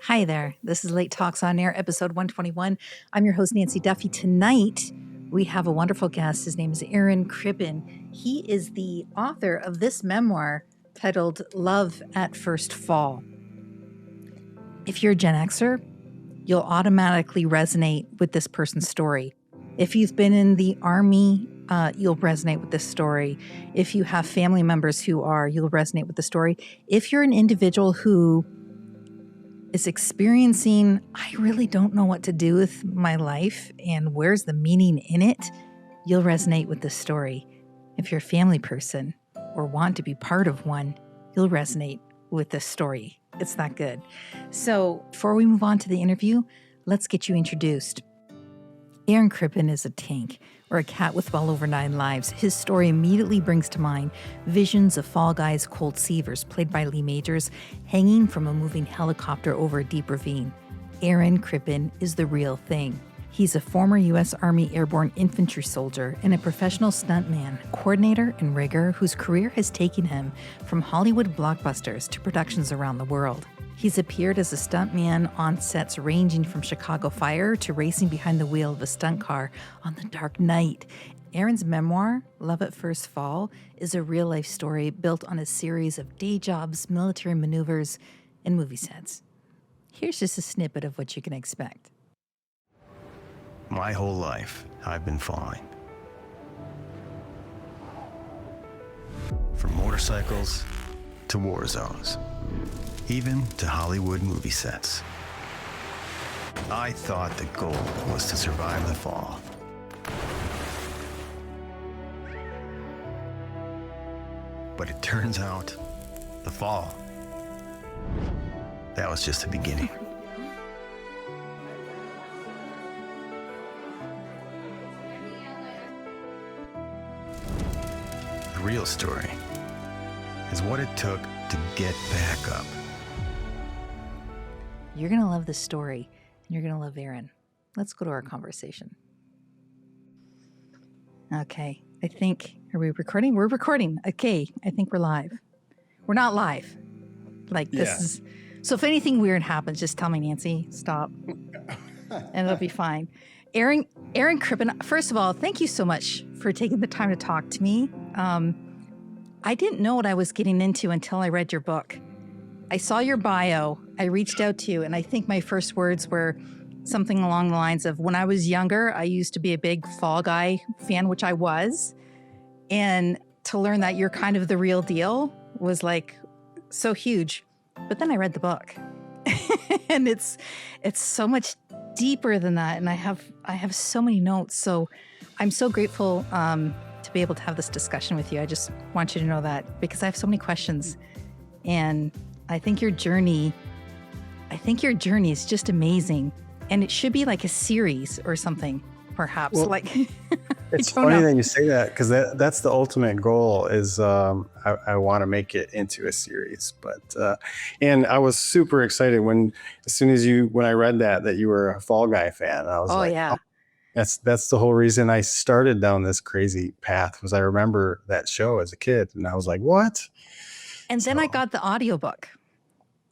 Hi there. This is Late Talks on Air, episode 121. I'm your host, Nancy Duffy. Tonight, we have a wonderful guest. His name is Aaron Crippen. He is the author of this memoir titled Love at First Fall. If you're a Gen Xer, you'll automatically resonate with this person's story. If you've been in the Army, you'll resonate with this story. If you have family members who are, you'll resonate with the story. If you're an individual who is experiencing, I really don't know what to do with my life and where's the meaning in it, you'll resonate with this story. If you're a family person or want to be part of one, you'll resonate with this story. It's that good. So before we move on to the interview, let's get you introduced. Aaron Crippen is a tank, or a cat with well over 9 lives. His story immediately brings to mind visions of Fall Guy's Colt Seavers, played by Lee Majors, hanging from a moving helicopter over a deep ravine. Aaron Crippen is the real thing. He's a former U.S. Army Airborne Infantry soldier and a professional stuntman, coordinator, and rigger whose career has taken him from Hollywood blockbusters to productions around the world. He's appeared as a stuntman on sets ranging from Chicago Fire to racing behind the wheel of a stunt car on The Dark Knight. Aaron's memoir, Love at First Fall, is a real-life story built on a series of day jobs, military maneuvers, and movie sets. Here's just a snippet of what you can expect. My whole life, I've been flying. From motorcycles to war zones, even to Hollywood movie sets. I thought the goal was to survive the fall. But it turns out, the fall, that was just the beginning. The real story is what it took to get back up. You're going to love this story, and you're going to love Aaron. Let's go to our conversation. Okay, are we recording? We're recording. Okay, I think we're live. We're not live. So if anything weird happens, just tell me, Nancy, stop, and it'll be fine. Aaron Crippen, first of all, thank you so much for taking the time to talk to me. I didn't know what I was getting into until I read your book. I saw your bio, I reached out to you, and I think my first words were something along the lines of, when I was younger, I used to be a big Fall Guy fan, which I was. And to learn that you're kind of the real deal was like so huge. But then I read the book and it's so much deeper than that. And I have so many notes. So I'm so grateful to be able to have this discussion with you. I just want you to know that because I have so many questions, and I think your journey is just amazing, and it should be like a series or something, perhaps. Well, it's funny that you say that, because that's the ultimate goal is I want to make it into a series. But and I was super excited when I read that you were a Fall Guy fan. I was oh, that's the whole reason I started down this crazy path, was I remember that show as a kid, and I was like, what? And then I got the audiobook.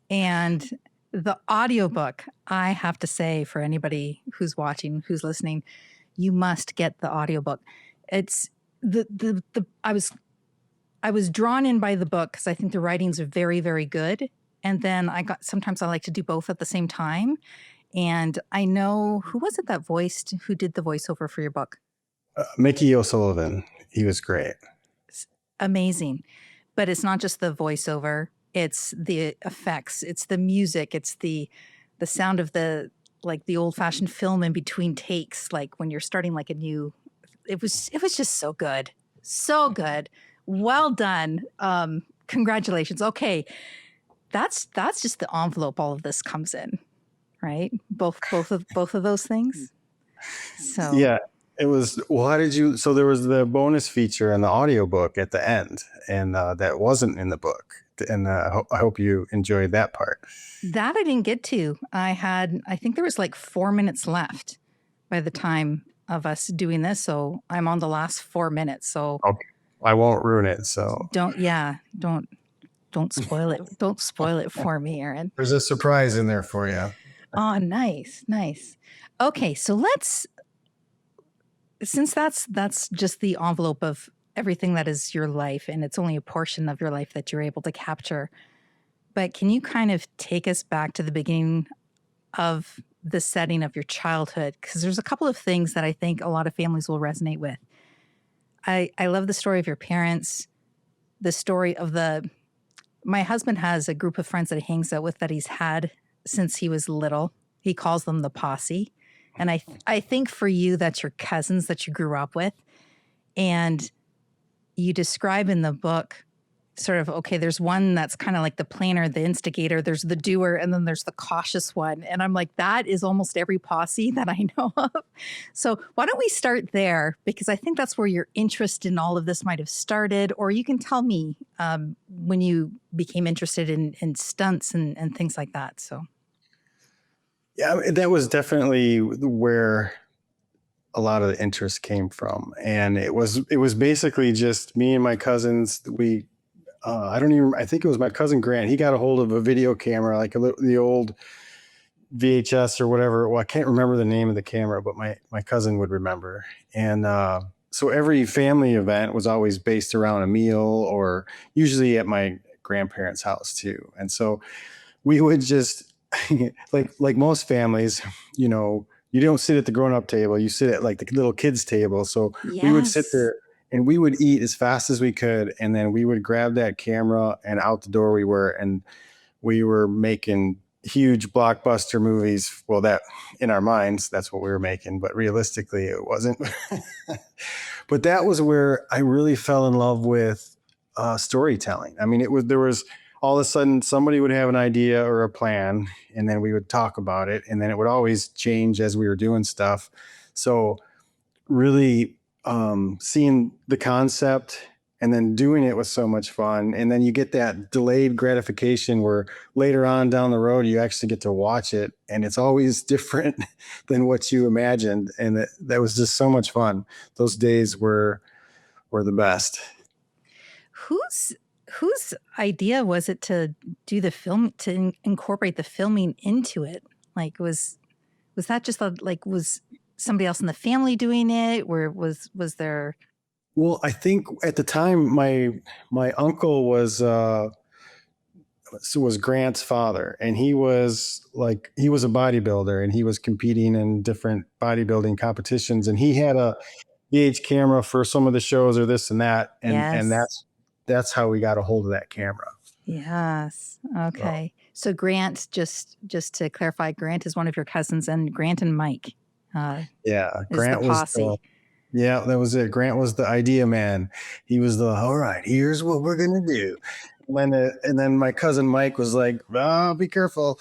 And the audiobook, I have to say, for anybody who's watching, who's listening, you must get the audiobook. It's I was drawn in by the book because I think the writings are very, very good. And then sometimes I like to do both at the same time. And I know, who was it who did the voiceover for your book? Mickey O'Sullivan. He was great. It's amazing. But it's not just the voiceover. It's the effects, it's the music, it's the sound of the old-fashioned film in between takes, like when you're starting like a new. It was just so good. So good. Well done. Congratulations. Okay. That's just the envelope all of this comes in, right? Both of those things. So yeah. It was, well, how did you, so there was the bonus feature in the audiobook at the end, and that wasn't in the book. And I hope you enjoyed that part. That I didn't get to. I think there was like 4 minutes left by the time of us doing this. So I'm on the last 4 minutes. So okay. I won't ruin it. So don't Don't spoil it. Don't spoil it for me, Aaron. There's a surprise in there for you. Oh, nice. Okay, so since that's just the envelope of everything that is your life, and it's only a portion of your life that you're able to capture, but can you kind of take us back to the beginning of the setting of your childhood? Because there's a couple of things that I think a lot of families will resonate with. I love the story of your parents, the story of my husband has a group of friends that he hangs out with that he's had since he was little. He calls them the posse. And I think for you, that's your cousins that you grew up with. And you describe in the book sort of, okay, there's one that's kind of like the planner, the instigator, there's the doer, and then there's the cautious one. And I'm like, that is almost every posse that I know of. So why don't we start there? Because I think that's where your interest in all of this might have started. Or you can tell me when you became interested in stunts and things like that. So. Yeah, that was definitely where a lot of the interest came from. And it was basically just me and my cousins. I think it was my cousin Grant. He got a hold of a video camera, like the old VHS or whatever. Well, I can't remember the name of the camera, but my cousin would remember. And so every family event was always based around a meal, or usually at my grandparents' house too. And so we would just like most families, you don't sit at the grown-up table, you sit at like the little kids table. So Yes. We would sit there and we would eat as fast as we could, and then we would grab that camera, and out the door we were making huge blockbuster movies. Well, that in our minds, that's what we were making, but realistically it wasn't. But that was where I really fell in love with storytelling. I mean, there was all of a sudden somebody would have an idea or a plan, and then we would talk about it, and then it would always change as we were doing stuff. So really seeing the concept and then doing it was so much fun. And then you get that delayed gratification where later on down the road, you actually get to watch it, and it's always different than what you imagined. And that was just so much fun. Those days were the best. Whose idea was it to do the film, to incorporate the filming into it? Like, was that just was somebody else in the family doing it, or was there? Well, I think at the time my uncle was Grant's father, and he was a bodybuilder, and he was competing in different bodybuilding competitions, and he had a VH camera for some of the shows or this and that, and that's how we got a hold of that camera. Yes. Okay. So Grant, just to clarify, Grant is one of your cousins, and Grant and Mike. Grant was that was it. Grant was the idea man. He was all right, here's what we're gonna do. And then my cousin Mike was like, be careful.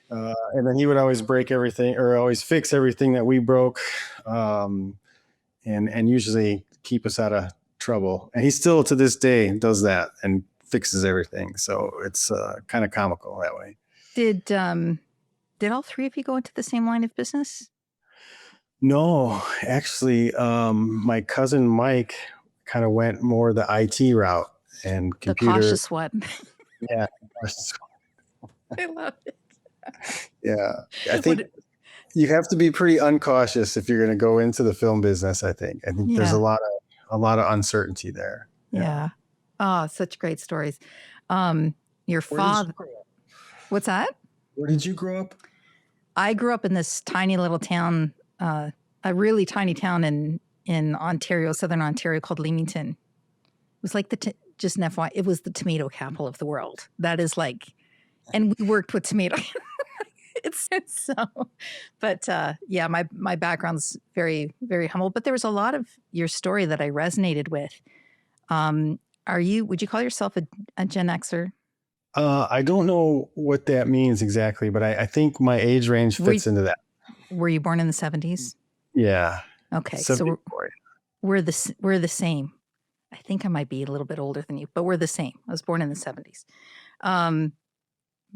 And then he would always break everything, or always fix everything that we broke, and usually keep us out of trouble. And he still to this day does that and fixes everything. So it's kind of comical that way. Did all three of you go into the same line of business? No, actually, my cousin Mike kind of went more the IT route and computer. The cautious one. Yeah. I love it. Yeah. I think you have to be pretty uncautious if you're going to go into the film business. I think there's a lot of uncertainty there. Yeah. Oh, such great stories. Your father. What's that? Where did you grow up? I grew up in this tiny little town, a really tiny town in Ontario, southern Ontario, called Leamington. It was like just an FYI, it was the tomato capital of the world. That is and we worked with tomato. It's so, but yeah, my background's very, very humble. But there was a lot of your story that I resonated with. Would you call yourself a Gen Xer? I don't know what that means exactly, but I think my age range fits into that. Were you born in the 70s? Yeah. Okay. So we're the same. I think I might be a little bit older than you, but we're the same. I was born in the 70s.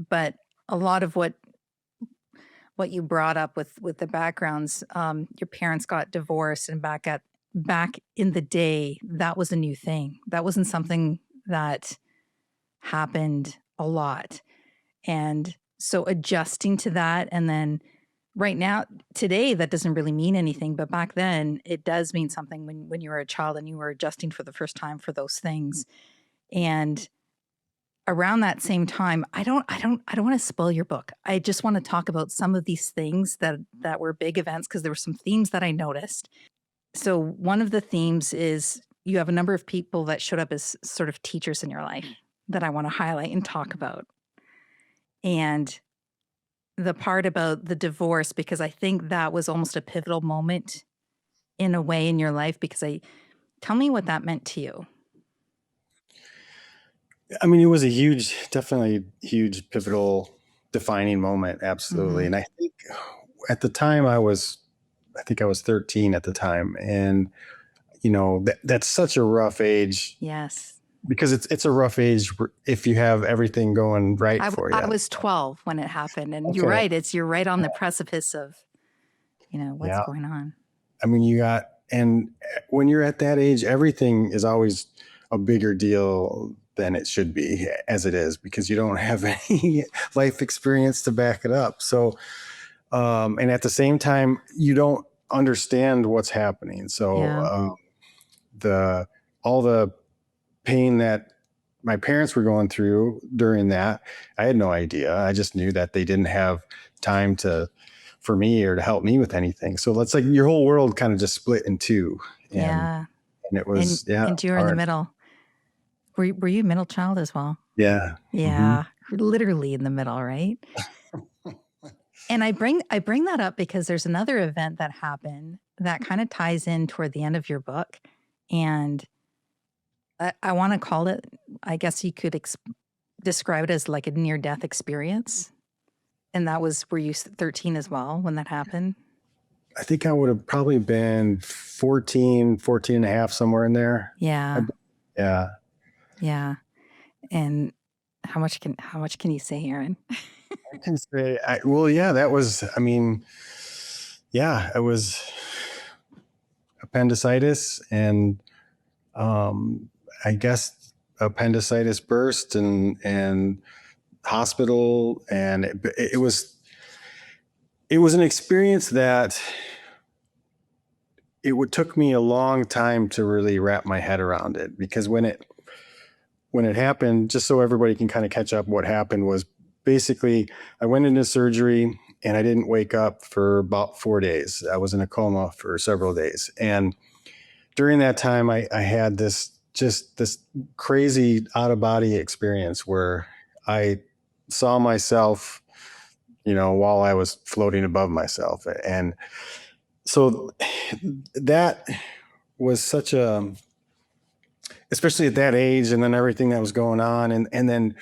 But a lot of what you brought up with the backgrounds, your parents got divorced, and back in the day, that was a new thing. That wasn't something that happened a lot. And so adjusting to that, and then right now, today, that doesn't really mean anything, but back then it does mean something when you were a child and you were adjusting for the first time for those things. And around that same time, I don't want to spoil your book. I just want to talk about some of these things that were big events, because there were some themes that I noticed. So one of the themes is you have a number of people that showed up as sort of teachers in your life that I want to highlight and talk about. And the part about the divorce, because I think that was almost a pivotal moment in a way in your life, because tell me what that meant to you. I mean, it was definitely huge, pivotal, defining moment. Absolutely. Mm-hmm. And I think at the time I was 13 at the time. And, that's such a rough age. Yes. Because it's a rough age if you have everything going right for you. I was 12 when it happened. And Okay. you're right. You're right on the precipice of, what's going on. I mean, and when you're at that age, everything is always a bigger deal than it should be, as it is, because you don't have any life experience to back it up. So, and at the same time, you don't understand what's happening. So, all the pain that my parents were going through during that, I had no idea. I just knew that they didn't have time for me or to help me with anything. So that's like your whole world kind of just split in two. And it was, and you were in the middle. Were you a middle child as well? Yeah. Yeah. Mm-hmm. Literally in the middle, right? And I bring that up because there's another event that happened that kind of ties in toward the end of your book. And I want to call it, I guess you could describe it as like a near-death experience. And that was, were you 13 as well when that happened? I think I would have probably been 14 and a half, somewhere in there. Yeah. Yeah. Yeah. And how much can you say, Aaron? I can say, it was appendicitis, and I guess appendicitis burst and hospital. And it was an experience that took me a long time to really wrap my head around it, because when it happened, just so everybody can kind of catch up, what happened was basically I went into surgery and I didn't wake up for about 4 days. I was in a coma for several days. And during that time, I had this crazy out of body experience where I saw myself, while I was floating above myself. And so that was such especially at that age, and then everything that was going on. And then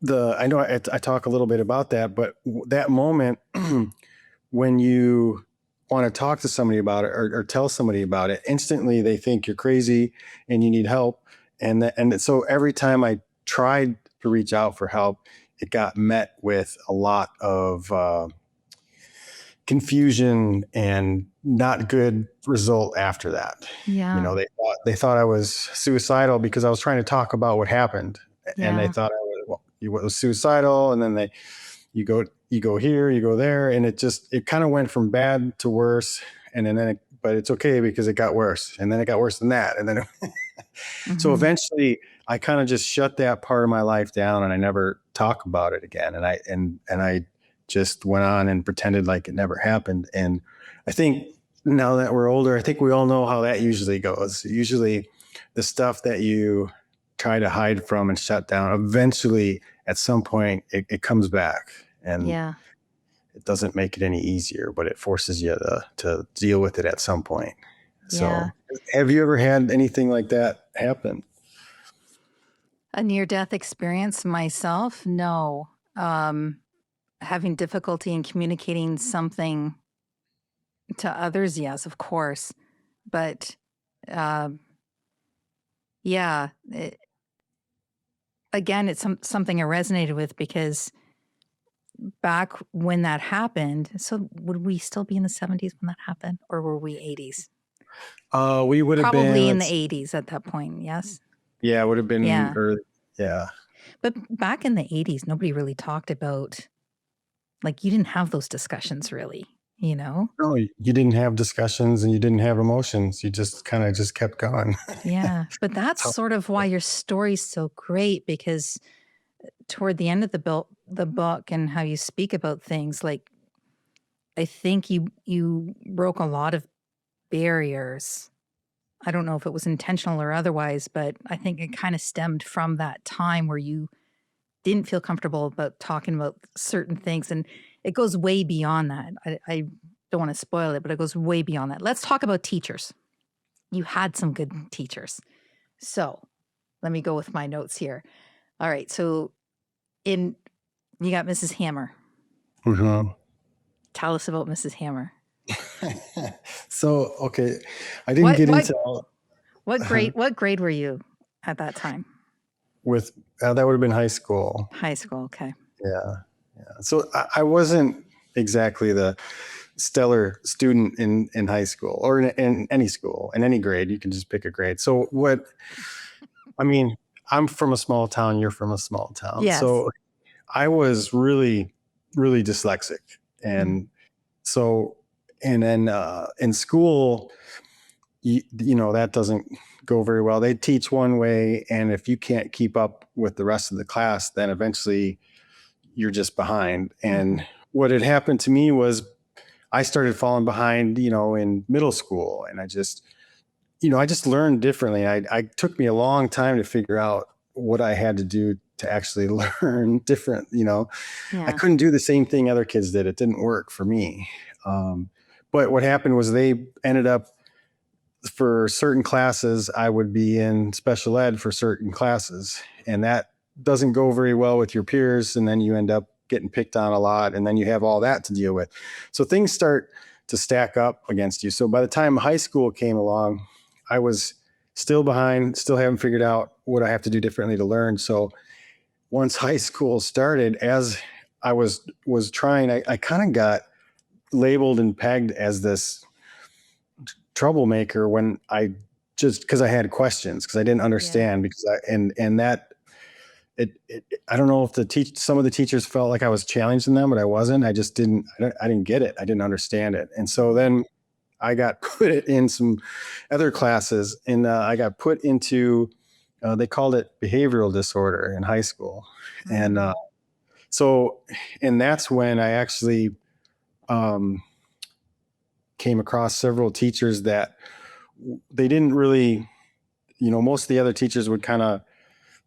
I know I talk a little bit about that, but that moment when you want to talk to somebody about it or tell somebody about it, instantly they think you're crazy and you need help. And so every time I tried to reach out for help, it got met with a lot of confusion and not good result after that. Yeah. They thought I was suicidal because I was trying to talk about what happened. Yeah. And they thought I was suicidal. And then you go here, you go there. And it kind of went from bad to worse. And then but it's okay because it got worse. And then it got worse than that. And then, mm-hmm. So eventually I kind of just shut that part of my life down and I never talk about it again. And I just went on and pretended like it never happened. And I think now that we're older, I think we all know how that usually goes. Usually the stuff that you try to hide from and shut down, eventually at some point it comes back. And it doesn't make it any easier, but it forces you to deal with it at some point. So have you ever had anything like that happen? A near-death experience myself? No. Having difficulty in communicating something to others, yes, of course. But again, it's something I resonated with, because back when that happened, so would we still be in the 70s when that happened, or were we 80s? We would have probably been in the 80s at that point. Yes. Yeah, it would have been early. Yeah. But back in the 80s, nobody really talked about, like, you didn't have those discussions really, you know? No, you didn't have discussions and you didn't have emotions. You just kind of just kept going. Yeah. But that's How- sort of why your story's so great, because toward the end of the book and how you speak about things, like, I think you broke a lot of barriers. I don't know if it was intentional or otherwise, but I think it kind of stemmed from that time where you didn't feel comfortable about talking about certain things. And it goes way beyond that. I don't want to spoil it, but it goes way beyond that. Let's talk about teachers. You had some good teachers. So let me go with my notes here. All right. So you got Mrs. Hammer. Mhm. Tell us about Mrs. Hammer. So, okay, I didn't get into all, What grade were you at that time? with that would have been high school. High school. Okay. Yeah. So I wasn't exactly the stellar student in high school or in any school, in any grade. You can just pick a grade. So I mean, I'm from a small town. You're from a small town. Yes. So I was really, really dyslexic. And so, and then in school, you know, that doesn't go very well. They teach one way. And if you can't keep up with the rest of the class, then eventually you're just behind. And what had happened to me was I started falling behind, you know, in middle school. And I just learned differently. I took me a long time to figure out what I had to do to actually learn different, you know. Yeah. I couldn't do the same thing other kids did. It didn't work for me. But what happened was they ended up, for certain classes, I would be in special ed for certain classes. And that doesn't go very well with your peers. And then you end up getting picked on a lot. And then you have all that to deal with. So things start to stack up against you. So by the time high school came along, I was still behind, still haven't figured out what I have to do differently to learn. So once high school started, as I was trying, I kind of got labeled and pegged as this troublemaker when I just, because I had questions, because I didn't understand, because I don't know if some of the teachers felt like I was challenging them, but I wasn't. I didn't get it. I didn't understand it. And so then I got put in some other classes, and I got put into, they called it behavioral disorder in high school. And and that's when I actually came across several teachers that they didn't really, you know, most of the other teachers would kind of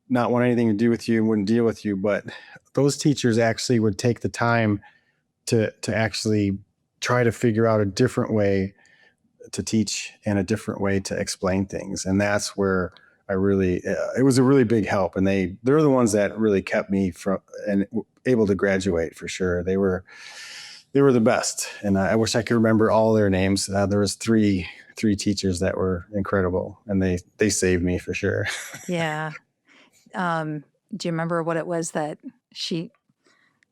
not want anything to do with you and wouldn't deal with you. But those teachers actually would take the time to actually try to figure out a different way to teach and a different way to explain things. And that's where it was a really big help. And they're the ones that really kept me from and able to graduate for sure. They were the best. And I wish I could remember all their names. There was three teachers that were incredible, and they saved me for sure. Yeah. Do you remember what it was that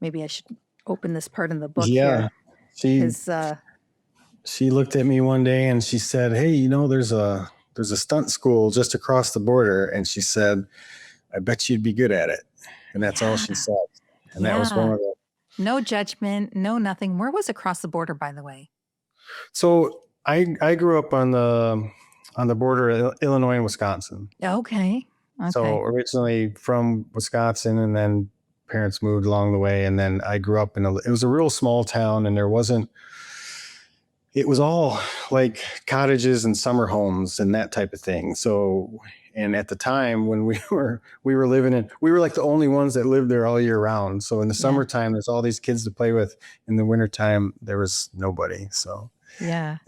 maybe I should open this part in the book Yeah. here. She looked at me one day and she said, "Hey, you know, there's a stunt school just across the border." And she said, "I bet you'd be good at it." And that's all she said. And that was one of the. No judgment, no nothing. Where was across the border, by the way? So I grew up on the border of Illinois and Wisconsin. Okay. So originally from Wisconsin, and then parents moved along the way. And then I grew up it was a real small town, and it was all like cottages and summer homes and that type of thing. So, and at the time when we were living we were like the only ones that lived there all year round. So in the summertime, there's all these kids to play with. In the wintertime, there was nobody. So yeah,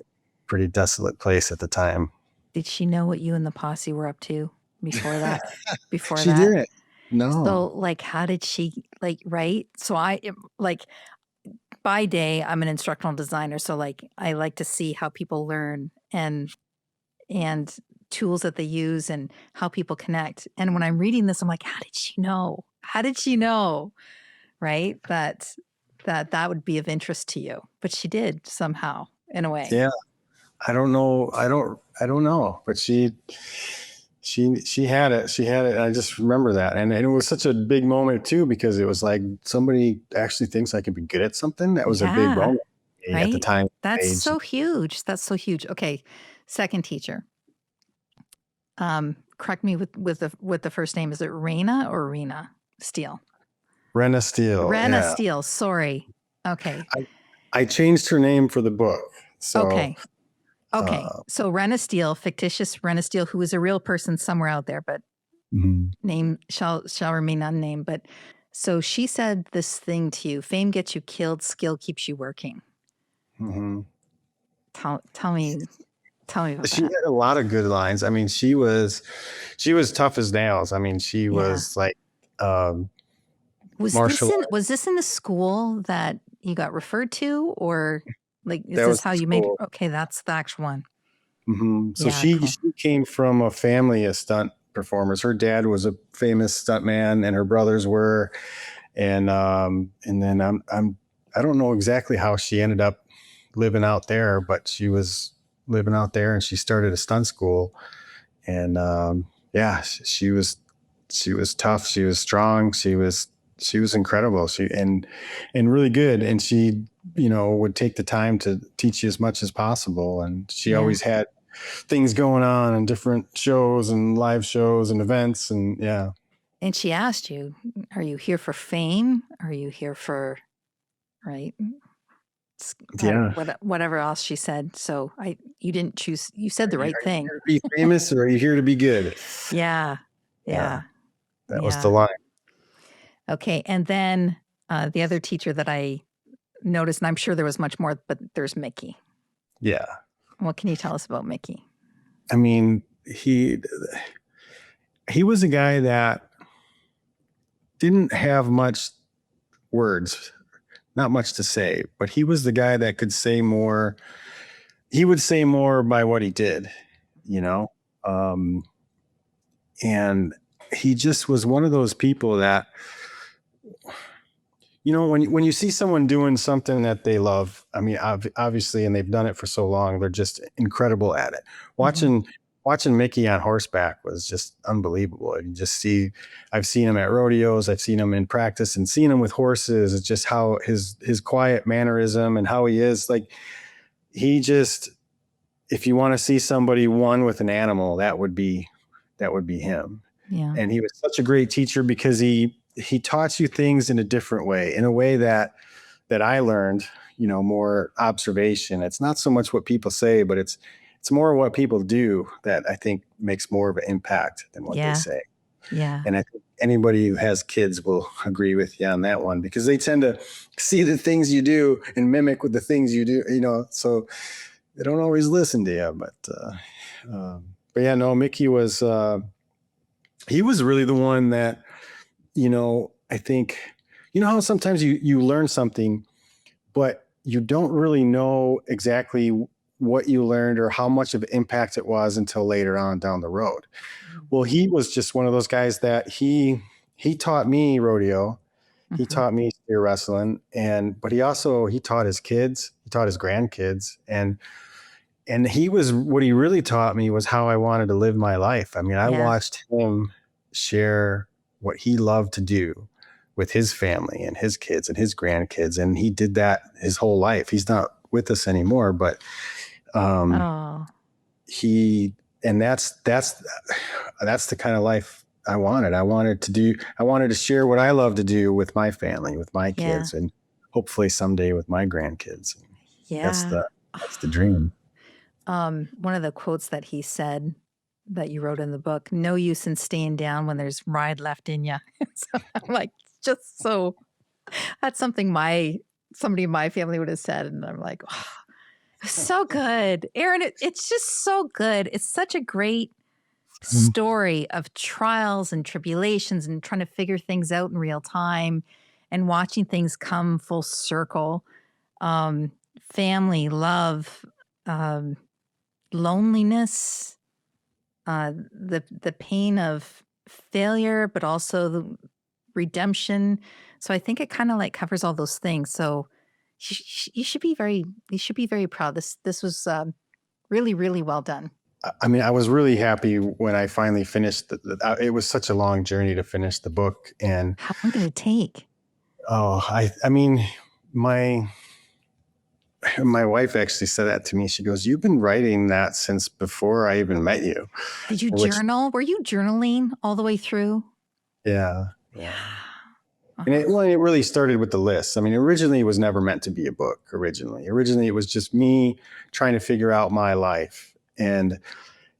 pretty desolate place at the time. Did she know what you and the posse were up to before that? She didn't. No. So like, how did she right? So by day, I'm an instructional designer. So like, I like to see how people learn and tools that they use and how people connect. And when I'm reading this, I'm like, how did she know? How did she know? Right? That would be of interest to you, but she did somehow, in a way. Yeah. I don't know. I don't know, but she She had it. She had it. I just remember that. And it was such a big moment too, because it was like somebody actually thinks I can be good at something. That was a big Yeah. moment at the Right? time, That's age. so huge. That's so huge. Okay. Second teacher. Correct me with the first name. Is it Raina or Rena Steele? Rena Steele. Rena Yeah. Steele. Sorry. Okay. I changed her name for the book. So, Okay. So Rena Steele, fictitious Rena Steele, who is a real person somewhere out there, but name shall remain unnamed. But so she said this thing to you: fame gets you killed, skill keeps you working. Tell me about she that. had a lot of good lines. I mean, she was tough as nails. I mean, she was like, was this in the school that you got referred to, or like is that this was how you made? Okay, that's the actual one. So she came from a family of stunt performers. Her dad was a famous stuntman, and her brothers were. And then I don't know exactly how she ended up living out there, but she was living out there, and she started a stunt school. And she was tough. She was strong. She was incredible. And really good. And she, would take the time to teach you as much as possible. And she always had things going on and different shows and live shows and events. And And she asked you, are you here for fame? Are you here for, right? Whatever else she said. So you didn't choose, you said the right thing. Are you here to be famous, or are you here to be good? Yeah. That was the line. Okay. And then the other teacher that I noticed, and I'm sure there was much more, but there's Mickey. Yeah. What can you tell us about Mickey? I mean, he was a guy that didn't have much words, not much to say, but he was the guy that could say more. He would say more by what he did, and he just was one of those people that, when you see someone doing something that they love, I mean, obviously, and they've done it for so long, they're just incredible at it. Watching Mickey on horseback was just unbelievable. I've seen him at rodeos, I've seen him in practice, and seen him with horses. It's just how his quiet mannerism and how he is. Like, he just, if you want to see somebody one with an animal, that would be him. Yeah. And he was such a great teacher because he taught you things in a different way, in a way that I learned, more observation. It's not so much what people say, but it's more what people do that I think makes more of an impact than what they say. Yeah. And I think anybody who has kids will agree with you on that one, because they tend to see the things you do and mimic with the things you do, so they don't always listen to you. But yeah, no, Mickey was, he was really the one that, I think, how sometimes you learn something, but you don't really know exactly what you learned or how much of an impact it was until later on down the road. Well, he was just one of those guys that he taught me rodeo. He taught me steer wrestling, but he taught his kids, he taught his grandkids, and what he really taught me was how I wanted to live my life. I mean, I watched him share what he loved to do with his family and his kids and his grandkids. And he did that his whole life. He's not with us anymore, but that's the kind of life I wanted. I wanted to share what I love to do with my family, with my kids, and hopefully someday with my grandkids. Yeah. That's the dream. One of the quotes that he said that you wrote in the book: no use in staying down when there's ride left in you. So I'm like, just so, that's something somebody in my family would have said. And I'm like, oh, so good. Aaron, it's just so good. It's such a great story of trials and tribulations and trying to figure things out in real time and watching things come full circle. Family, love, loneliness, the pain of failure, but also the redemption. So I think it kind of like covers all those things. So you should be very proud. This was really, really well done. I mean, I was really happy when I finally finished. It was such a long journey to finish the book, and how long did it take? I mean, my wife actually said that to me. She goes, "You've been writing that since before I even met you." Did you Which, journal? Were you journaling all the way through? yeah. Yeah. And it really started with the list. I mean, originally it was never meant to be a book. Originally it was just me trying to figure out my life, and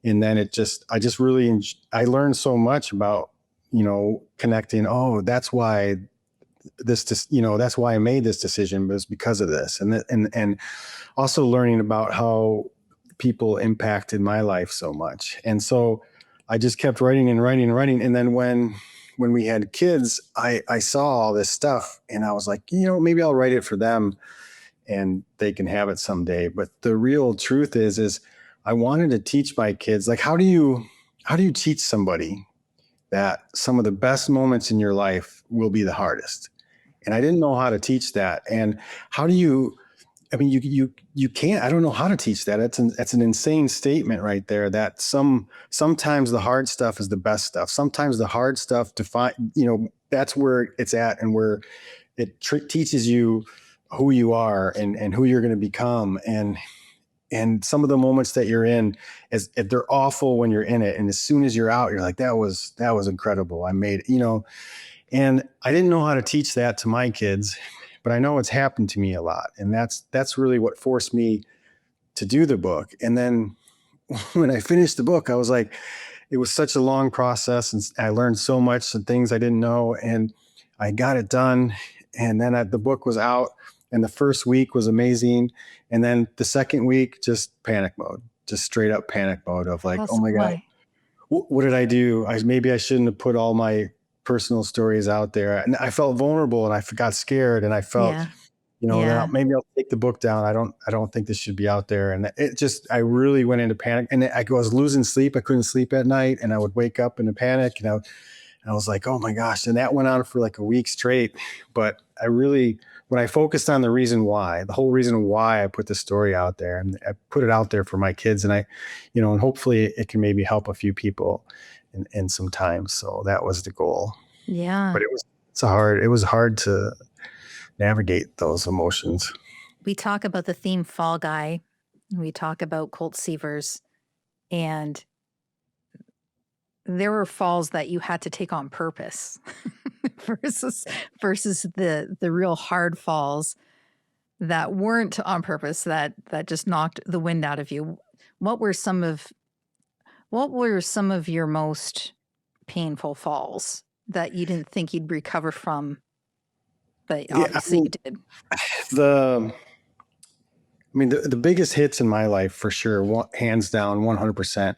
then I just really I learned so much about connecting. Oh, that's why that's why I made this decision, was because of this, and also learning about how people impacted my life so much. And so I just kept writing and writing and writing. And then when we had kids, I saw all this stuff and I was like, maybe I'll write it for them and they can have it someday. But the real truth is I wanted to teach my kids, like, how do you teach somebody that some of the best moments in your life will be the hardest? And I didn't know how to teach that. And how do you, I mean, you can't, I don't know how to teach that. That's an insane statement right there, that sometimes the hard stuff is the best stuff. Sometimes the hard stuff that's where it's at, and where it teaches you who you are and who you're going to become. And some of the moments that you're in, if they're awful when you're in it, and as soon as you're out, you're like, that was incredible. I made it, and I didn't know how to teach that to my kids, but I know it's happened to me a lot. And that's really what forced me to do the book. And then when I finished the book, I was like, it was such a long process, and I learned so much and things I didn't know, and I got it done. And then the book was out, and the first week was amazing. And then the second week, just panic mode, just straight up panic mode of like, oh my God, what did I do? Maybe I shouldn't have put all my personal stories out there. And I felt vulnerable, and I got scared, and I felt, then maybe I'll take the book down. I don't think this should be out there. And I really went into panic, and I was losing sleep. I couldn't sleep at night, and I would wake up in a panic, and I was like, oh my gosh. And that went on for like a week straight. But when I focused on the whole reason why I put the story out there, and I put it out there for my kids, and and hopefully it can maybe help a few people in some time. So that was the goal. Yeah. But it was hard to navigate those emotions. We talk about the theme Fall Guy. We talk about Colt Seavers, and there were falls that you had to take on purpose versus the real hard falls that weren't on purpose, that just knocked the wind out of you. What were some of your most painful falls that you didn't think you'd recover from, but obviously you did? The biggest hits in my life, for sure, hands down, 100%,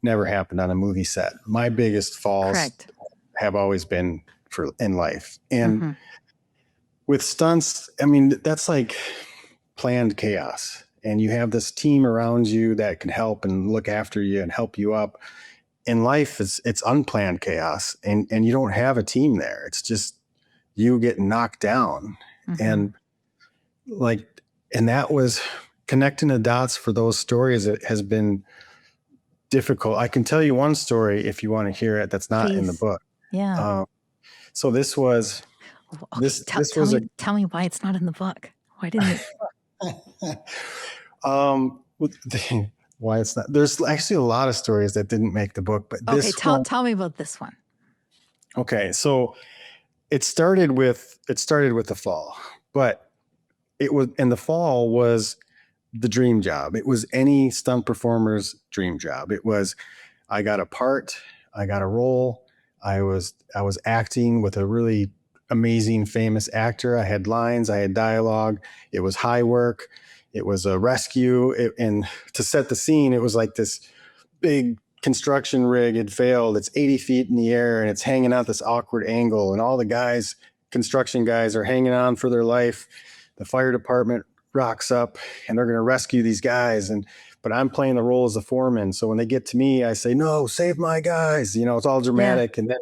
never happened on a movie set. My biggest falls have always been in life. And with stunts, that's like planned chaos. And you have this team around you that can help and look after you and help you up. In life, it's unplanned chaos, and you don't have a team there. It's just you get knocked down. And that was connecting the dots for those stories. It has been difficult. I can tell you one story if you want to hear it. That's not in the book. Yeah. So this was, tell me why it's not in the book. Why didn't it? Why it's not. There's actually a lot of stories that didn't make the book, but tell me about this one. Okay. So it started with the fall, but the fall was the dream job. It was any stunt performer's dream job. It was, I got a part, I got a role. I was acting with a really amazing, famous actor. I had lines, I had dialogue. It was high work. It was a rescue. And to set the scene, it was like this big construction rig had failed. It's 80 feet in the air, and it's hanging out this awkward angle. And all the construction guys are hanging on for their life. The fire department rocks up, and they're going to rescue these guys. But I'm playing the role as the foreman. So when they get to me, I say, no, save my guys. It's all dramatic. And then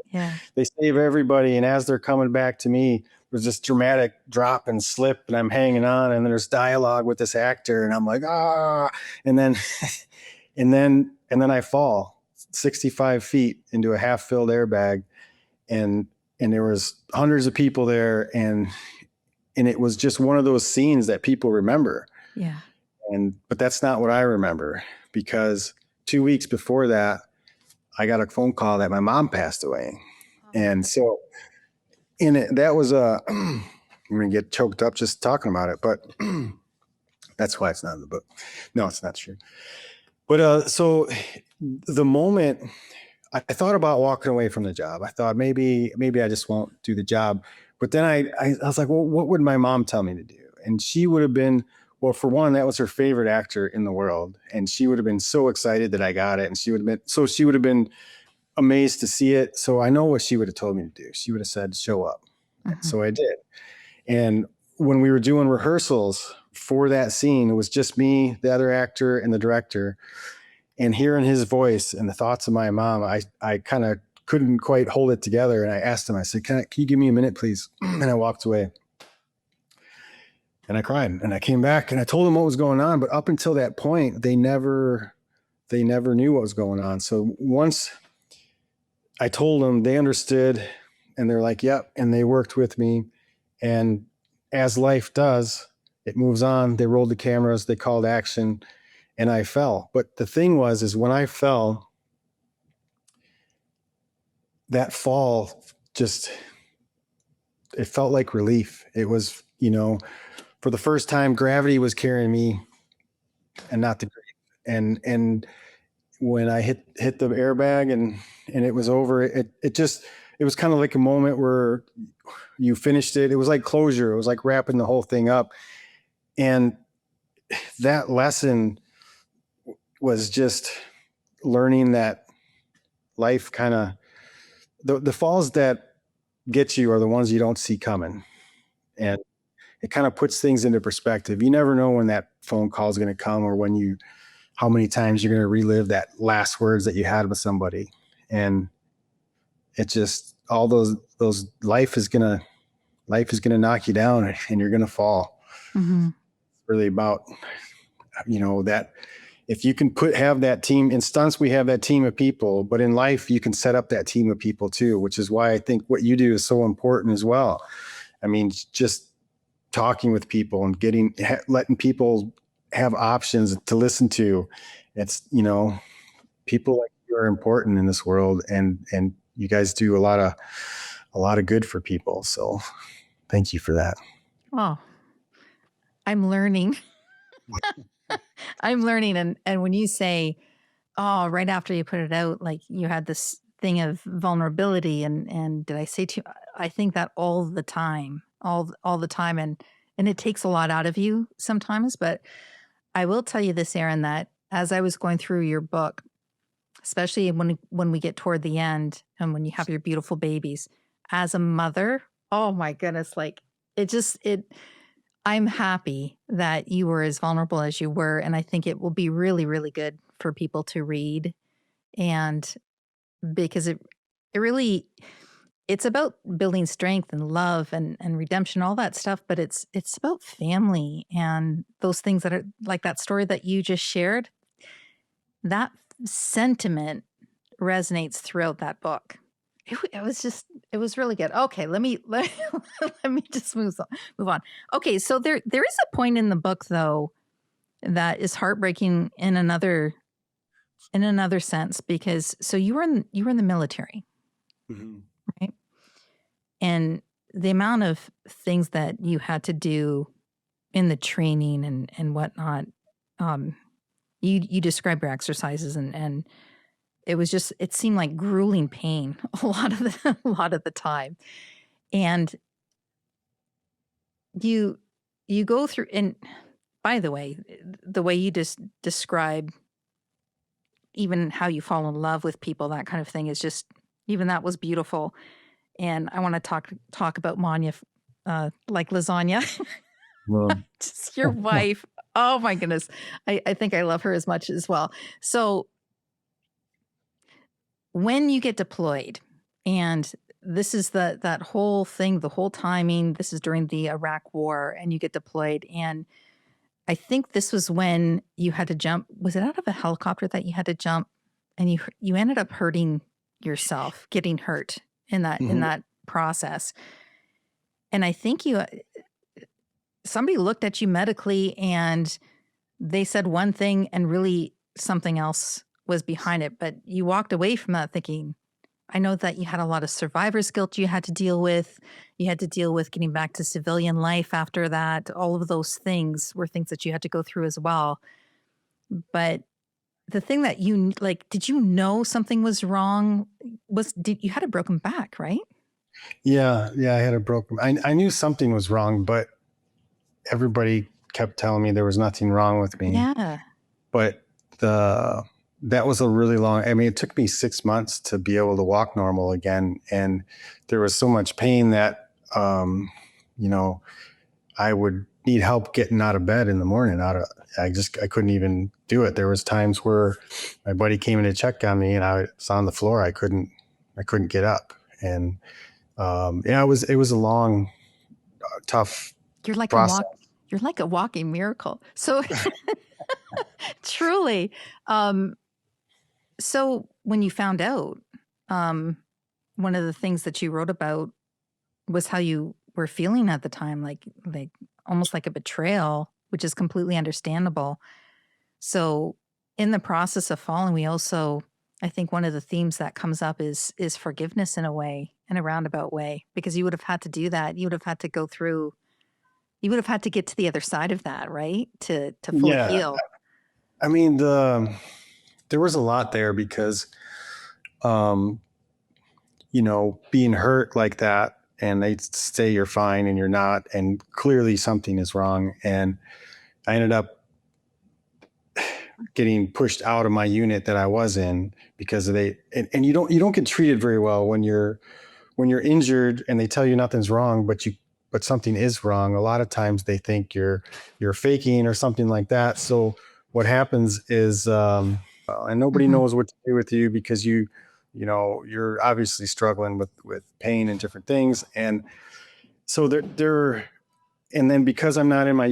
they save everybody. And as they're coming back to me, there's this dramatic drop and slip, and I'm hanging on. And then there's dialogue with this actor, and I'm like, ah. And then And then I fall 65 feet into a half filled airbag, and there was hundreds of people there, and it was just one of those scenes that people remember. Yeah. But that's not what I remember, because 2 weeks before that, I got a phone call that my mom passed away. And so that was I'm going to get choked up just talking about it, but that's why it's not in the book. No, it's not true. But so the moment I thought about walking away from the job, I thought maybe I just won't do the job. But then I was like, well, what would my mom tell me to do? And she would have been, well, for one, that was her favorite actor in the world. And she would have been so excited that I got it. And she would have been amazed to see it. So I know what she would have told me to do. She would have said, show up. Mm-hmm. So I did. And when we were doing rehearsals for that scene, it was just me, the other actor, and the director. And hearing his voice and the thoughts of my mom, I kind of couldn't quite hold it together. And I asked him, I said, can you give me a minute, please? And I walked away. And I cried. And I came back and I told them what was going on. But up until that point, they never knew what was going on. So once I told them, they understood. And they're like, yep. And they worked with me. And as life does, it moves on. They rolled the cameras. They called action. And I fell. But the thing is when I fell, that fall it felt like relief. It was, for the first time, gravity was carrying me and not the grief. And when I hit the airbag and it was over, it was kind of like a moment where you finished it. It was like closure. It was like wrapping the whole thing up. And that lesson was just learning that life kind of, the falls that get you are the ones you don't see coming. And it kind of puts things into perspective. You never know when that phone call is going to come, or how many times you're going to relive that last words that you had with somebody. And it just, all those life is going to knock you down and you're going to fall. Mm-hmm. It's really about, that if you can have that team in stunts, we have that team of people, but in life you can set up that team of people too, which is why I think what you do is so important as well. I mean, just talking with people and letting people have options to listen to. It's, people like you are important in this world, and you guys do a lot of good for people. So thank you for that. Oh, I'm learning. I'm learning. And when you say, oh, right after you put it out, like you had this thing of vulnerability and did I say to you, I think that all the time, all the time. And it takes a lot out of you sometimes, but I will tell you this, Aaron, that as I was going through your book, especially when we get toward the end and when you have your beautiful babies, as a mother, oh my goodness, like I'm happy that you were as vulnerable as you were. And I think it will be really, really good for people to read. And because it's about building strength and love and redemption, all that stuff. But it's about family and those things that are like that story that you just shared. That sentiment resonates throughout that book. It was really good. Okay, let me just move on. Okay, so there is a point in the book though that is heartbreaking in another sense, because so you were in the military, mm-hmm. right? And the amount of things that you had to do in the training and whatnot, you describe your exercises and it seemed like grueling pain a lot of the time. And you go through, and by the way you just describe even how you fall in love with people, that kind of thing is just, even that was beautiful. And I want to talk about Monnya, like lasagna. Well, just your wife. Oh my goodness. I think I love her as much as well. So when you get deployed, and this is that whole thing, the whole timing, this is during the Iraq War, and you get deployed, and I think this was when you had to jump. Was it out of a helicopter that you had to jump, and you ended up hurting yourself, getting hurt in that process. And I think somebody looked at you medically and they said one thing and really something else was behind it. But you walked away from that thinking, I know that you had a lot of survivor's guilt you had to deal with. You had to deal with getting back to civilian life after that. All of those things were things that you had to go through as well. But the thing that did you know something was wrong? You had a broken back, right? Yeah, I had a broken. I knew something was wrong, but everybody kept telling me there was nothing wrong with me. Yeah. But that was a really long. I mean, it took me 6 months to be able to walk normal again, and there was so much pain that I would need help getting out of bed in the morning. I couldn't even do it. There was times where my buddy came in to check on me and I was on the floor. I couldn't get up. And it was a long, tough process. You're like a walking miracle. So truly. So when you found out, one of the things that you wrote about was how you were feeling at the time, like almost like a betrayal, which is completely understandable. So in the process of falling, we also, I think one of the themes that comes up is forgiveness in a roundabout way, because you would have had to do that. You would have had to go through, you would have had to get to the other side of that, right? To fully heal. I mean, there was a lot there because, being hurt like that, and they say you're fine and you're not, and clearly something is wrong. And I ended up getting pushed out of my unit that I was in because and you don't get treated very well when you're injured and they tell you nothing's wrong, but something is wrong. A lot of times they think you're faking or something like that. So what happens is, and nobody knows what to do with you because you're obviously struggling with pain and different things. And so and then because I'm not in my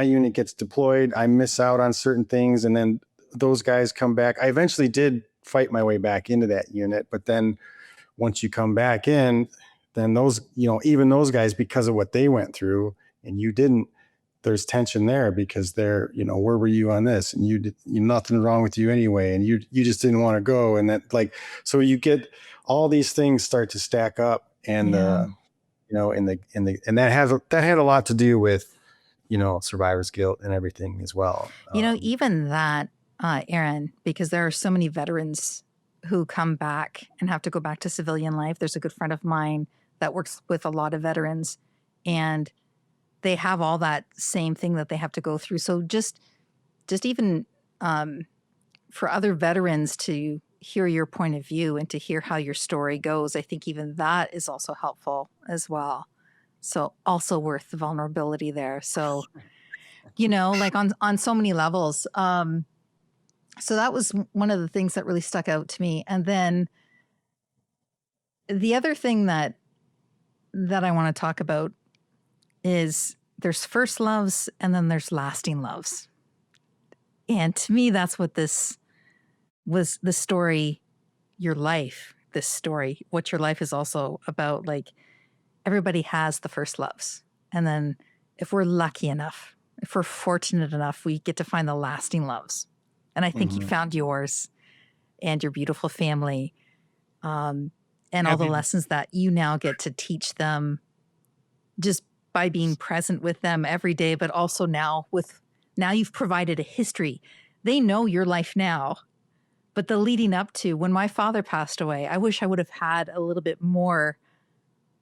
unit gets deployed. I miss out on certain things. And then those guys come back. I eventually did fight my way back into that unit. But then once you come back in, then those, even those guys, because of what they went through and you didn't, there's tension there because they're, where were you on this? And you nothing wrong with you anyway. And you just didn't want to go. And that so you get all these things start to stack up and, and that had a lot to do with, survivor's guilt and everything as well. Even that, Aaron, because there are so many veterans who come back and have to go back to civilian life. There's a good friend of mine that works with a lot of veterans, and they have all that same thing that they have to go through. So just even for other veterans to hear your point of view and to hear how your story goes, I think even that is also helpful as well. So also worth the vulnerability there. So, like on so many levels. So that was one of the things that really stuck out to me. And then the other thing that I want to talk about is there's first loves and then there's lasting loves. And to me, that's what this was, the story, your life, this story, what your life is also about. Like, everybody has the first loves. And then if we're lucky enough, if we're fortunate enough, we get to find the lasting loves. And I think you found yours and your beautiful family, and all the lessons that you now get to teach them just by being present with them every day, but also now you've provided a history. They know your life now, but the leading up to when my father passed away, I wish I would have had a little bit more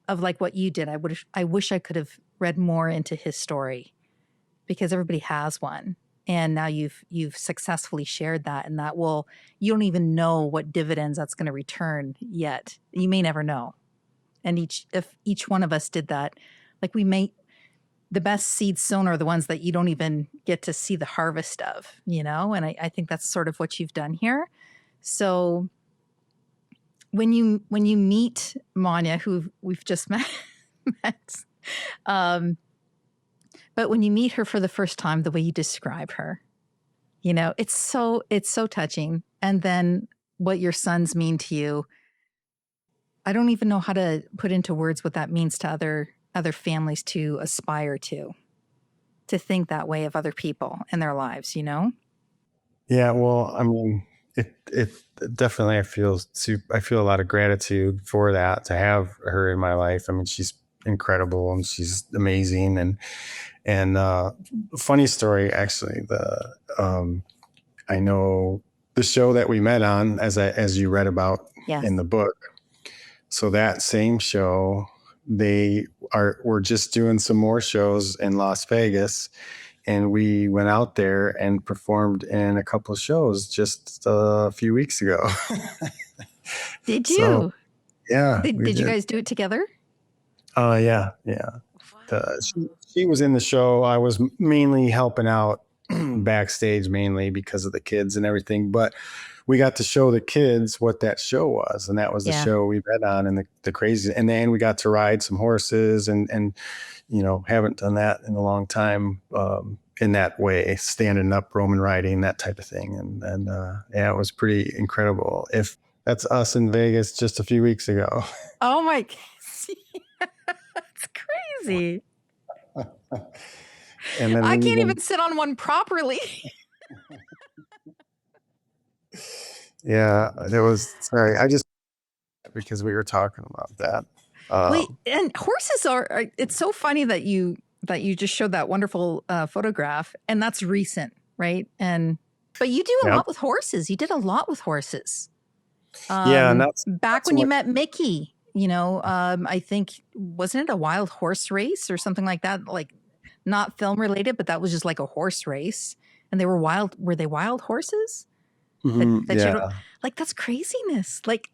of like what you did. I wish I could have read more into his story, because everybody has one. And now you've successfully shared that, and you don't even know what dividends that's going to return yet. You may never know. And if each one of us did that, like the best seeds sown are the ones that you don't even get to see the harvest of, and I think that's sort of what you've done here. So when you meet Monnya, who we've just met, But when you meet her for the first time, the way you describe her, you know, it's so touching. And then what your sons mean to you, I don't even know how to put into words what that means to other families to aspire to think that way of other people in their lives, you know? Yeah, well, I mean, it definitely, I feel a lot of gratitude for that, to have her in my life. I mean, she's incredible and she's amazing. And funny story, actually, I know the show that we met on, as you read about in the book. So that same show, we're just doing some more shows in Las Vegas, and we went out there and performed in a couple of shows just a few weeks ago. Did you? So, yeah. Did you guys do it together? Yeah. Wow. She was in the show. I was mainly helping out backstage, mainly because of the kids and everything. But we got to show the kids what that show was, and that was the show we bet on, and the crazy. And then we got to ride some horses, and you know, haven't done that in a long time. In that way, standing up, Roman riding, that type of thing. And yeah, it was pretty incredible. If that's us in Vegas just a few weeks ago. Oh my, that's crazy. And then I can't even sit on one properly. Yeah, there was, sorry, I just, because we were talking about that. Wait, and horses are, it's so funny that you just showed that wonderful photograph, and that's recent, right? But you do a lot with horses. You did a lot with horses. Yeah, and back when you met Mickey, you know, I think, wasn't it a wild horse race or something like that? Like, not film related, but that was just like a horse race, and they were wild. Were they wild horses? Mm-hmm, yeah. Like, that's craziness. Like,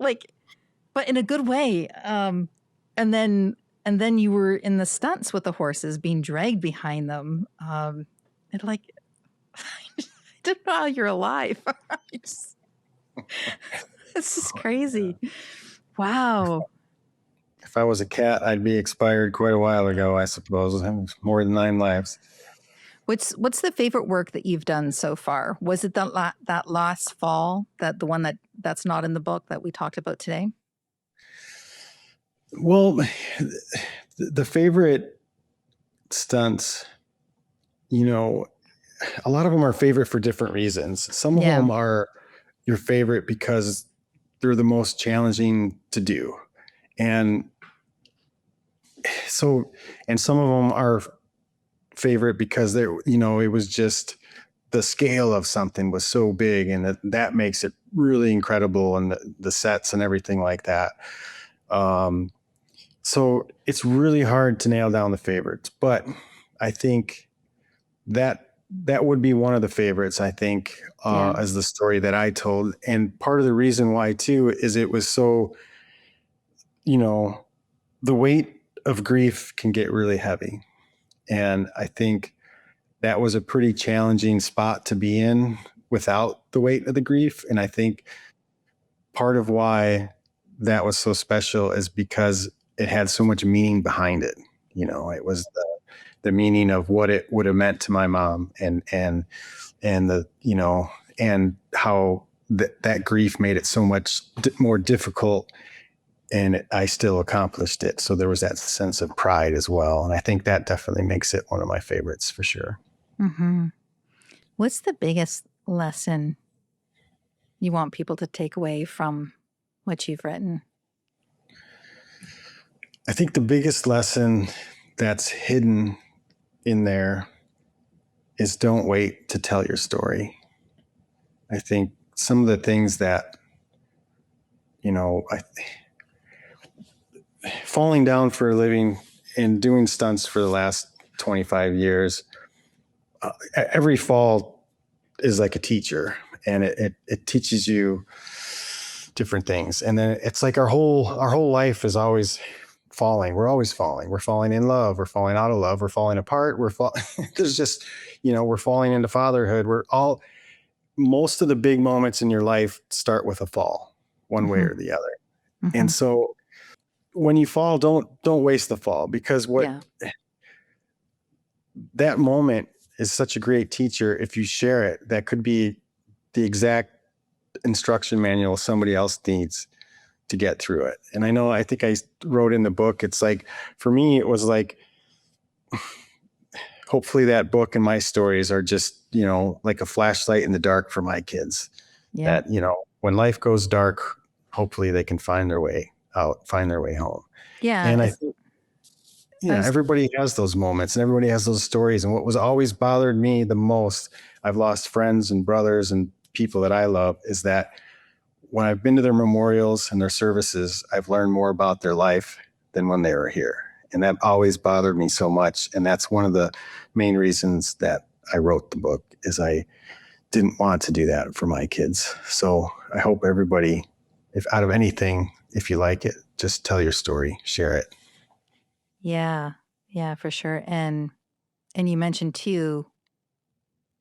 but in a good way. And then you were in the stunts with the horses, being dragged behind them. And like, I don't know how you're alive. It's just crazy. Wow. If I was a cat, I'd be expired quite a while ago, I suppose. More than 9 lives. What's the favorite work that you've done so far? Was it that last fall, the one that's not in the book that we talked about today? Well, the favorite stunts, you know, a lot of them are favorite for different reasons. Some of them are your favorite because they're the most challenging to do. And some of them are favorite because it was just, the scale of something was so big, and that makes it really incredible, and the sets and everything like that. So it's really hard to nail down the favorites, but I think that would be one of the favorites, I think, as the story that I told. And part of the reason why too is it was so, the weight of grief can get really heavy. And I think that was a pretty challenging spot to be in without the weight of the grief. And I think part of why that was so special is because it had so much meaning behind it. It was the meaning of what it would have meant to my mom, and the, and how that grief made it so much more difficult, and I still accomplished it. So there was that sense of pride as well. And I think that definitely makes it one of my favorites for sure. Mm-hmm. What's the biggest lesson you want people to take away from what you've written? I think the biggest lesson that's hidden in there is don't wait to tell your story. I think some of the things that, falling down for a living and doing stunts for the last 25 years, every fall is like a teacher, and it teaches you different things. And then it's like our whole life is always falling. We're always falling. We're falling in love. We're falling out of love. We're falling apart. There's just, we're falling into fatherhood. Most of the big moments in your life start with a fall, one way or the other. Mm-hmm. And so when you fall, don't waste the fall, because that moment is such a great teacher. If you share it, that could be the exact instruction manual somebody else needs to get through it. And I think I wrote in the book, it's like, for me, it was like, hopefully that book and my stories are just, like a flashlight in the dark for my kids. Yeah. That, when life goes dark, hopefully they can find their way out, find their way home. Yeah. And I think, everybody has those moments and everybody has those stories. And what was always bothered me the most, I've lost friends and brothers and people that I love, is that when I've been to their memorials and their services, I've learned more about their life than when they were here. And that always bothered me so much. And that's one of the main reasons that I wrote the book, is I didn't want to do that for my kids. So I hope everybody, if out of anything, if you like it, just tell your story, share it. Yeah, for sure. And you mentioned too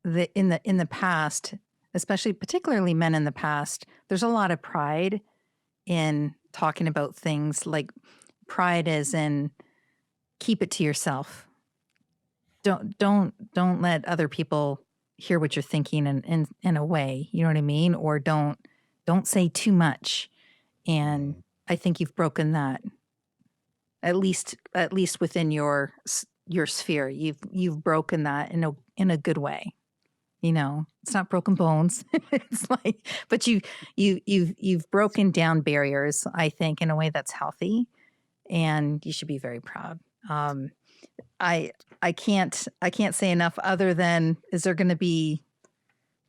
that in the past, especially particularly men in the past, there's a lot of pride in talking about things, like pride as in keep it to yourself. Don't let other people hear what you're thinking in a way, you know what I mean? Or don't say too much. And I think you've broken that. At least within your sphere, you've broken that in a good way. It's not broken bones. It's like, but you've broken down barriers, I think, in a way that's healthy, and you should be very proud. I can't say enough other than, is there going to be,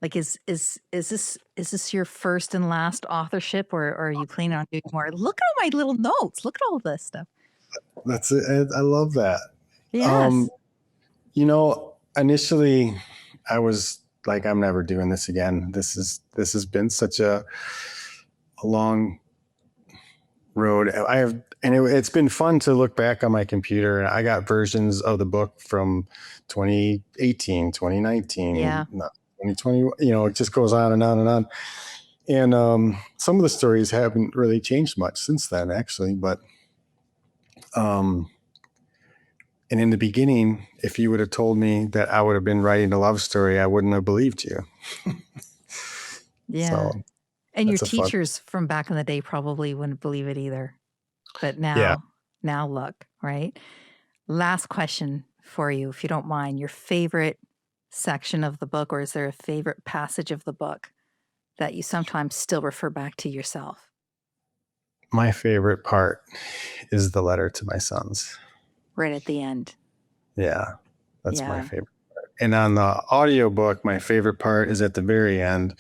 like, is this your first and last authorship, or are you planning on doing more? Look at all my little notes. Look at all this stuff. That's it. I love that. Yes. Initially I was like, I'm never doing this again. This has been such a long road. It's been fun to look back on my computer, and I got versions of the book from 2018, 2019, 2020, it just goes on and on and on. And some of the stories haven't really changed much since then, actually, but and in the beginning, if you would have told me that I would have been writing a love story, I wouldn't have believed you. Yeah. So, and your teachers from back in the day probably wouldn't believe it either. But now look, right? Last question for you, if you don't mind. Your favorite section of the book, or is there a favorite passage of the book that you sometimes still refer back to yourself? My favorite part is the letter to my sons. Right at the end. Yeah, that's my favorite part. And on the audiobook, my favorite part is at the very end,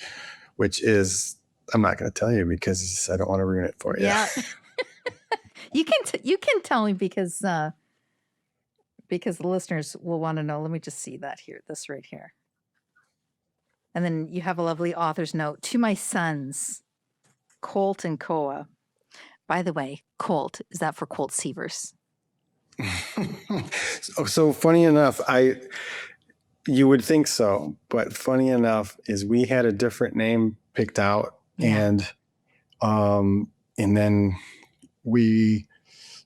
which is, I'm not going to tell you because I don't want to ruin it for you. Yeah. You can tell me because the listeners will want to know. Let me just see that here, this right here. And then you have a lovely author's note. To my sons, Colt and Koa. By the way, Colt, is that for Colt Seavers? So funny enough, you would think so, but funny enough is we had a different name picked out, and then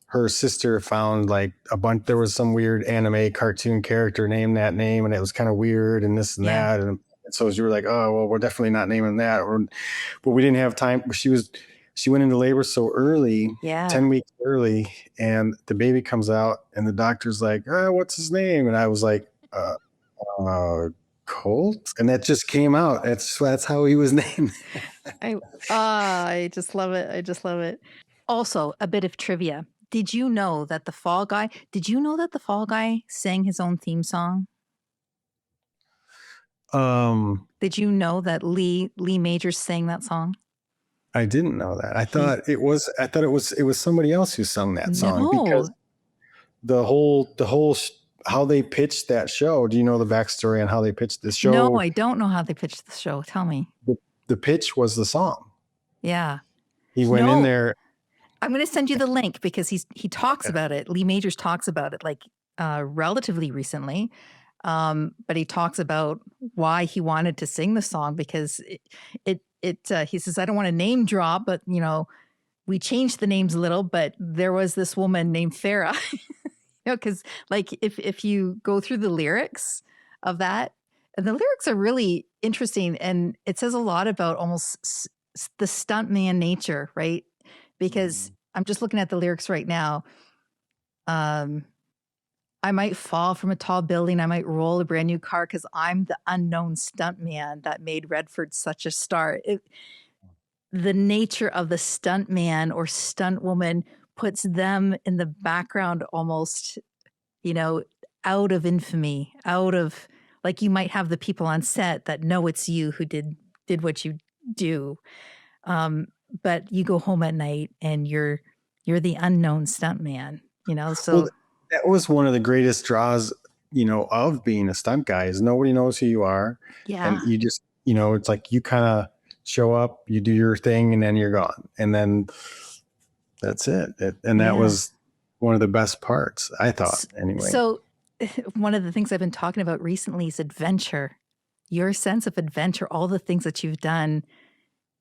her sister found like a bunch. There was some weird anime cartoon character named that name, and it was kind of weird and this and that, and so you were like, oh well, we're definitely not naming that, but we didn't have time. She went into labor so early, 10 weeks early, and the baby comes out, and the doctor's like, what's his name? And I was like, Colt? And that just came out. That's how he was named. I just love it. Also, a bit of trivia. Did you know that the Fall Guy sang his own theme song? Did you know that Lee Majors sang that song? I didn't know that. I thought it was somebody else who sung that song, because the whole how they pitched that show. Do you know the backstory on how they pitched the show? No, I don't know how they pitched the show. Tell me. The pitch was the song. Yeah. He went in there. I'm going to send you the link because he talks about it. Lee Majors talks about it like relatively recently. But he talks about why he wanted to sing the song, because he says, I don't want to name drop, but we changed the names a little, but there was this woman named Farah Because like if you go through the lyrics of that, and the lyrics are really interesting, and it says a lot about almost the stuntman nature, right? Because I'm just looking at the lyrics right now. I might fall from a tall building. I might roll a brand new car because I'm the unknown stuntman that made Redford such a star. The nature of the stuntman or stunt woman puts them in the background almost, out of infamy, out of, like, you might have the people on set that know it's you who did what you do. But you go home at night and you're the unknown stuntman, so. Well, that was one of the greatest draws, of being a stunt guy is nobody knows who you are. Yeah. And you just, it's like you kind of show up, you do your thing, and then you're gone. And then that's it. That was one of the best parts, I thought, anyway. So one of the things I've been talking about recently is adventure. Your sense of adventure, all the things that you've done,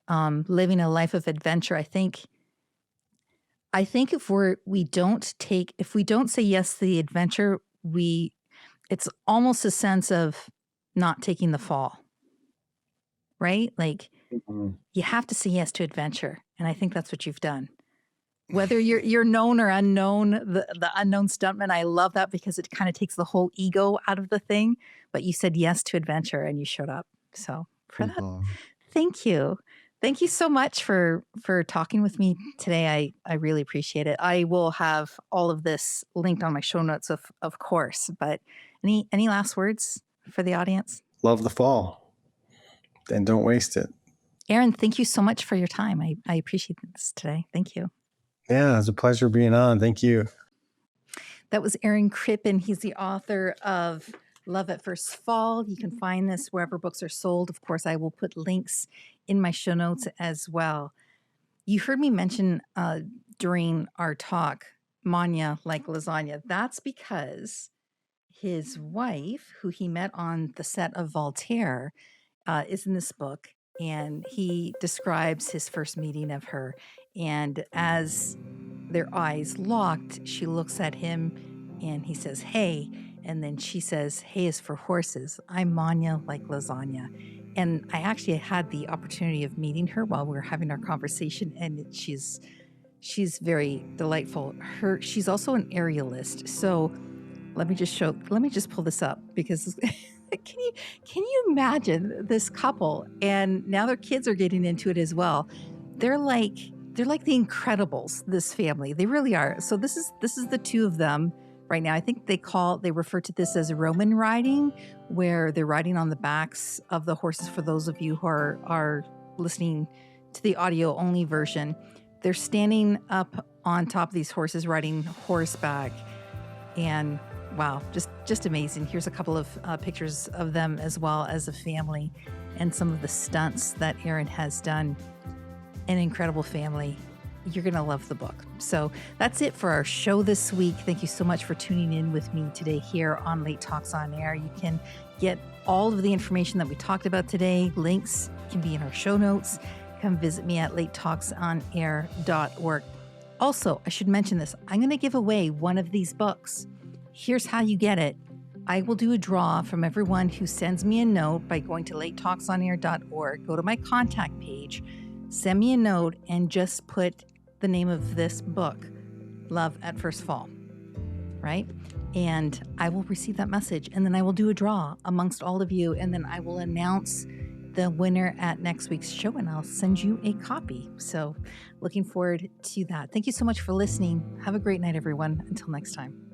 living a life of adventure. I think if we don't say yes to the adventure, it's almost a sense of not taking the fall, right? Like you have to say yes to adventure. And I think that's what you've done. Whether you're known or unknown, the unknown stuntman, I love that because it kind of takes the whole ego out of the thing. But you said yes to adventure and you showed up. So for that, thank you. Thank you so much for talking with me today. I really appreciate it. I will have all of this linked on my show notes, of course. But any last words for the audience? Love the fall and don't waste it. Aaron, thank you so much for your time. I appreciate this today. Thank you. Yeah, it was a pleasure being on. Thank you. That was Aaron Crippen. He's the author of Love at First Fall. You can find this wherever books are sold. Of course, I will put links in my show notes as well. You heard me mention during our talk, Monnya like lasagna. That's because his wife, who he met on the set of Voltaire, is in this book. And he describes his first meeting of her. And as their eyes locked, she looks at him and he says, "Hey." And then she says, "Hey is for horses. I'm Monnya like lasagna." And I actually had the opportunity of meeting her while we were having our conversation. And she's very delightful. She's also an aerialist. So let me just pull this up because can you imagine this couple? And now their kids are getting into it as well. They're like the Incredibles, this family. They really are. So this is the two of them right now. I think they refer to this as Roman riding, where they're riding on the backs of the horses. For those of you who are listening to the audio only version, they're standing up on top of these horses, riding horseback. And wow, just amazing. Here's a couple of pictures of them as well as a family and some of the stunts that Aaron has done. An incredible family. You're going to love the book. So that's it for our show this week. Thank you so much for tuning in with me today here on Late Talks on Air. You can get all of the information that we talked about today. Links can be in our show notes. Come visit me at latetalksonair.org. Also, I should mention this. I'm going to give away one of these books. Here's how you get it. I will do a draw from everyone who sends me a note by going to latetalksonair.org. Go to my contact page, send me a note, and just put the name of this book, Love at First Fall, right? And I will receive that message, and then I will do a draw amongst all of you, and then I will announce the winner at next week's show, and I'll send you a copy. So looking forward to that. Thank you so much for listening. Have a great night, everyone. Until next time.